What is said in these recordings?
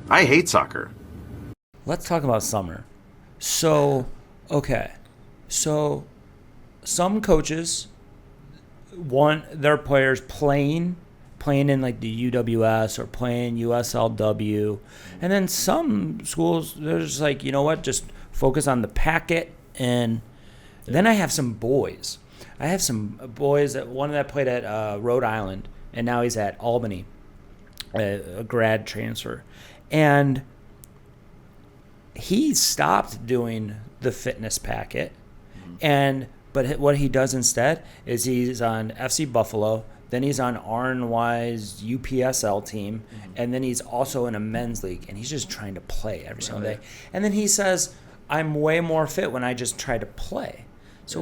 I hate soccer. Let's talk about summer. So, okay. So, some coaches want their players playing in like the UWS or playing USLW. And then some schools, they're just like, you know what, just focus on the packet. And then I have some boys. That one that played at Rhode Island, and now he's at Albany, a grad transfer. And he stopped doing the fitness packet, but what he does instead is he's on FC Buffalo, then he's on RNY's UPSL team, and then he's also in a men's league, and he's just trying to play every single day. And then he says, "I'm way more fit when I just try to play." So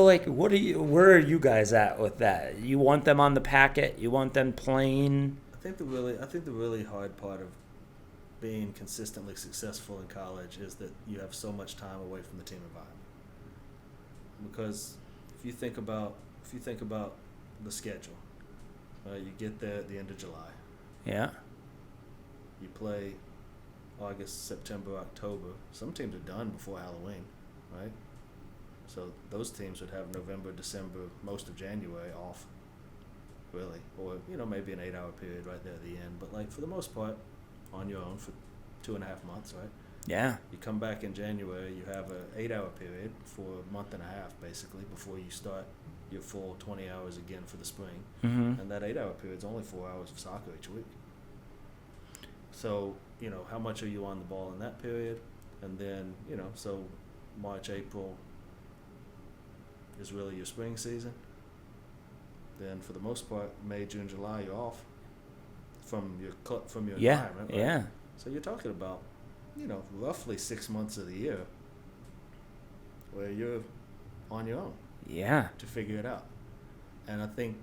like, where are you guys at with that? You want them on the packet? You want them playing? I think the really hard part of being consistently successful in college is that you have so much time away from the team environment. Because if you think about the schedule, you get there at the end of July. Yeah. You play August, September, October. Some teams are done before Halloween, right? So those teams would have November, December, most of January off, really. Or, maybe an 8-hour period right there at the end. But, like, for the most part, on your own for 2.5 months, right? Yeah. You come back in January, you have an 8-hour period for a month and a half, basically, before you start your full 20 hours again for the spring. Mm-hmm. And that 8-hour period is only 4 hours of soccer each week. So, how much are you on the ball in that period? And then, so March, April is really your spring season. Then for the most part, May, June, July, you're off from your environment. Right? Yeah. So you're talking about, roughly 6 months of the year where you're on your own. Yeah. To figure it out. And I think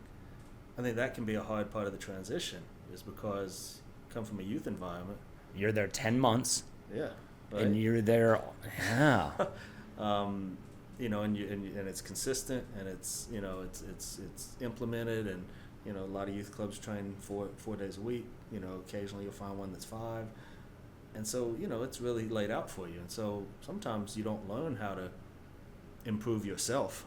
that can be a hard part of the transition, is because you come from a youth environment. You're there 10 months. Yeah. Right? And you're there. Yeah. And it's consistent, and it's implemented, and a lot of youth clubs train 4 days a week. Occasionally you'll find one that's 5, and so it's really laid out for you. And so sometimes you don't learn how to improve yourself,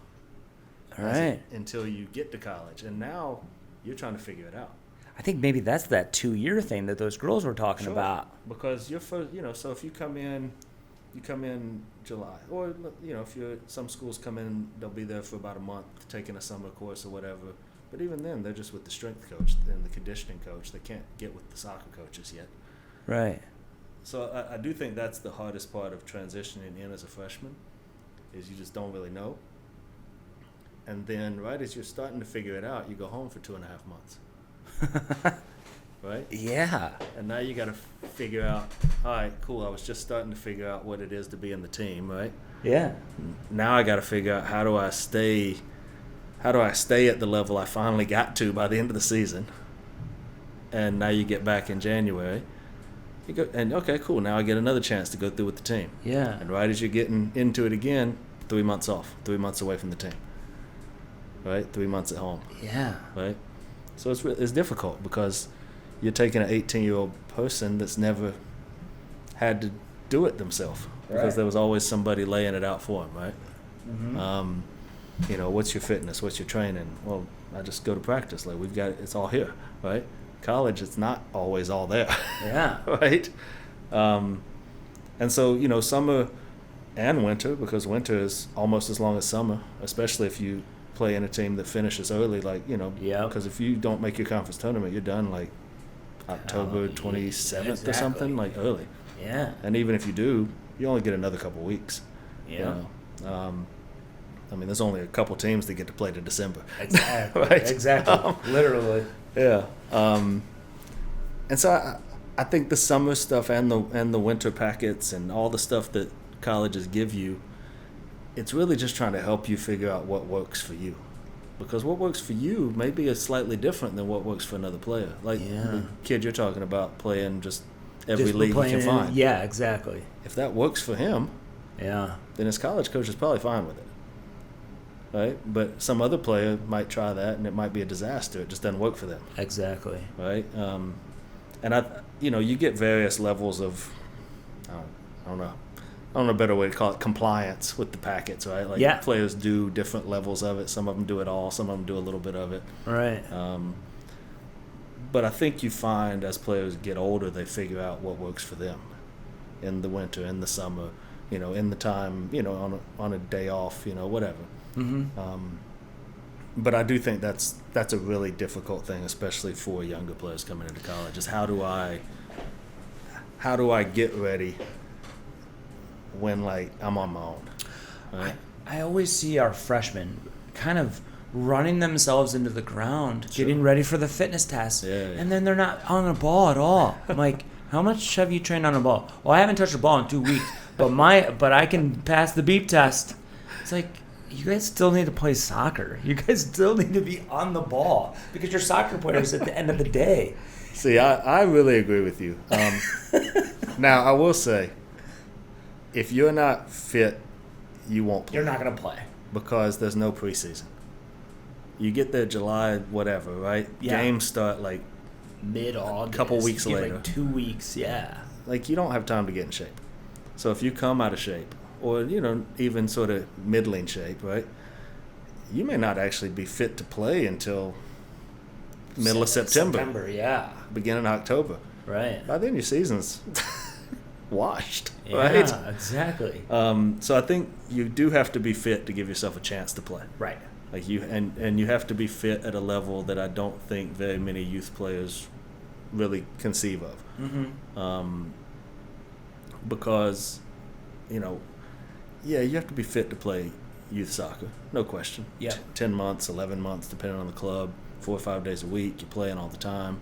right, until you get to college, and now you're trying to figure it out. I think maybe that's that 2-year thing that those girls were talking about. Because you're first, so if you come in July, or if some schools come in, they'll be there for about a month taking a summer course or whatever. But even then, they're just with the strength coach and the conditioning coach. They can't get with the soccer coaches yet. Right. So I do think that's the hardest part of transitioning in as a freshman, is you just don't really know. And then right as you're starting to figure it out, you go home for 2.5 months. Right? Yeah. And now you got to figure out, all right, cool, I was just starting to figure out what it is to be in the team, right? Yeah. Now I got to figure out how do I stay at the level I finally got to by the end of the season. And now you get back in January. You go, and okay, cool, now I get another chance to go through with the team. Yeah. And right as you're getting into it again, 3 months off, 3 months away from the team. Right? 3 months at home. Yeah. Right? So it's difficult, because you're taking an 18-year-old person that's never had to do it themselves, because there was always somebody laying it out for them, right? Mm-hmm. What's your fitness? What's your training? Well, I just go to practice. Like, we've got it's all here, right? College, it's not always all there. Yeah. Right? And so, summer and winter, because winter is almost as long as summer, especially if you play in a team that finishes early, because if you don't make your conference tournament, you're done like October 27th or something, like early. Yeah. And even if you do, you only get another couple weeks. Yeah. There's only a couple teams that get to play to December. Exactly. Right? Exactly. Literally. Yeah. And so I think the summer stuff and the winter packets and all the stuff that colleges give you, it's really just trying to help you figure out what works for you. Because what works for you may be slightly different than what works for another player. Like the kid you're talking about playing just every league he can find. Yeah, exactly. If that works for him, then his college coach is probably fine with it. Right? But some other player might try that, and it might be a disaster. It just doesn't work for them. Exactly. Right? And you get various levels of, I don't know. I don't know a better way to call it, compliance with the packets, right? Like players do different levels of it. Some of them do it all. Some of them do a little bit of it. Right. But I think you find as players get older, they figure out what works for them in the winter, in the summer, in the time, on a day off, whatever. Mm-hmm. But I do think that's a really difficult thing, especially for younger players coming into college. Is how do I get ready when I'm on my own? Right? I always see our freshmen kind of running themselves into the ground, getting ready for the fitness test, and then they're not on a ball at all. I'm like, how much have you trained on a ball? Well, I haven't touched a ball in 2 weeks, but I can pass the beep test. It's like, you guys still need to play soccer. You guys still need to be on the ball because you're soccer players at the end of the day. See, I really agree with you. Now, I will say, if you're not fit, you won't play. You're not going to play. Because there's no preseason. You get there July, whatever, right? Yeah. Games start mid-August. A couple weeks later. 2 weeks, yeah. You don't have time to get in shape. So if you come out of shape, or, even sort of middling shape, right? You may not actually be fit to play until middle of September. Yeah. Beginning of October. Right. By then your season's washed, right? Yeah, exactly. So I think you do have to be fit to give yourself a chance to play. Right. And you have to be fit at a level that I don't think very many youth players really conceive of. Mm-hmm. Because, you have to be fit to play youth soccer, no question. Yeah. 10 months, 11 months, depending on the club, 4 or 5 days a week, you're playing all the time.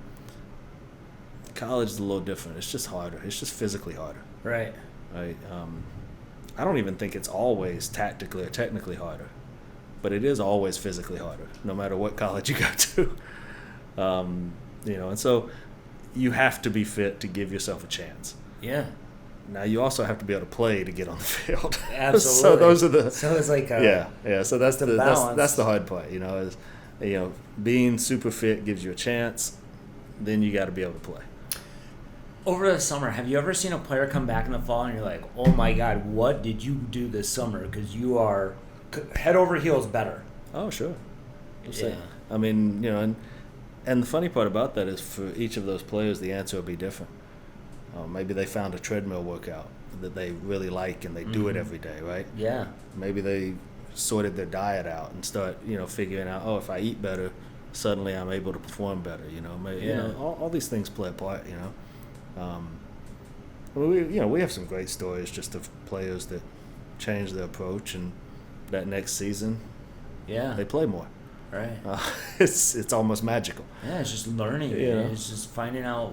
College is a little different. It's just harder. It's just physically harder. Right. Right. I don't even think it's always tactically or technically harder, but it is always physically harder, no matter what college you go to. And so you have to be fit to give yourself a chance. Yeah. Now you also have to be able to play to get on the field. Absolutely. So those are the. So it's like So that's the balance. That's the hard part. Being super fit gives you a chance. Then you got to be able to play. Over the summer, have you ever seen a player come back in the fall and you're like, oh my God, what did you do this summer? Because you are head over heels better. Oh, sure. Yeah. I mean, and the funny part about that is for each of those players, the answer will be different. Maybe they found a treadmill workout that they really like and they do it every day, right? Yeah. Maybe they sorted their diet out and start, figuring out, if I eat better, suddenly I'm able to perform better, Maybe, all these things play a part, we have some great stories just of players that change their approach and that next season, they play more. Right. It's almost magical. Yeah, it's just learning. It's just finding out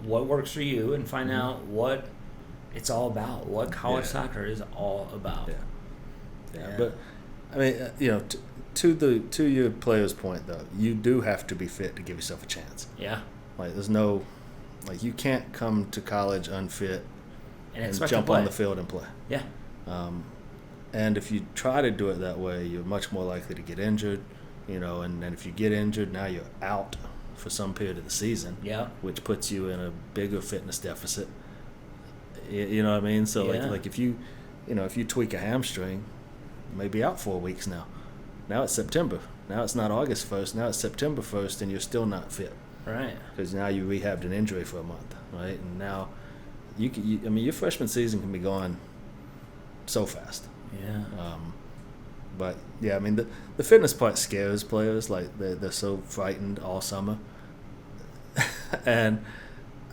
what works for you and finding out what it's all about, what college soccer is all about. Yeah. But I mean, to your player's point though, you do have to be fit to give yourself a chance. Yeah. There's no, you can't come to college unfit and jump on the field and play. Yeah. And if you try to do it that way, you're much more likely to get injured, and then if you get injured, now you're out for some period of the season, which puts you in a bigger fitness deficit. You know what I mean? So if you tweak a hamstring, you may be out 4 weeks now. Now it's September. Now it's not August 1st. Now it's September 1st, and you're still not fit. Right. Because now you rehabbed an injury for a month, right? And now your freshman season can be gone so fast. Yeah. But yeah, I mean the fitness part scares players. They're so frightened all summer, and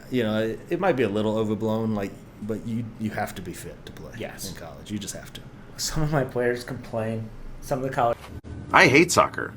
it might be a little overblown. But you have to be fit to play. Yes. In college, you just have to. Some of my players complain. Some of the college. I hate soccer.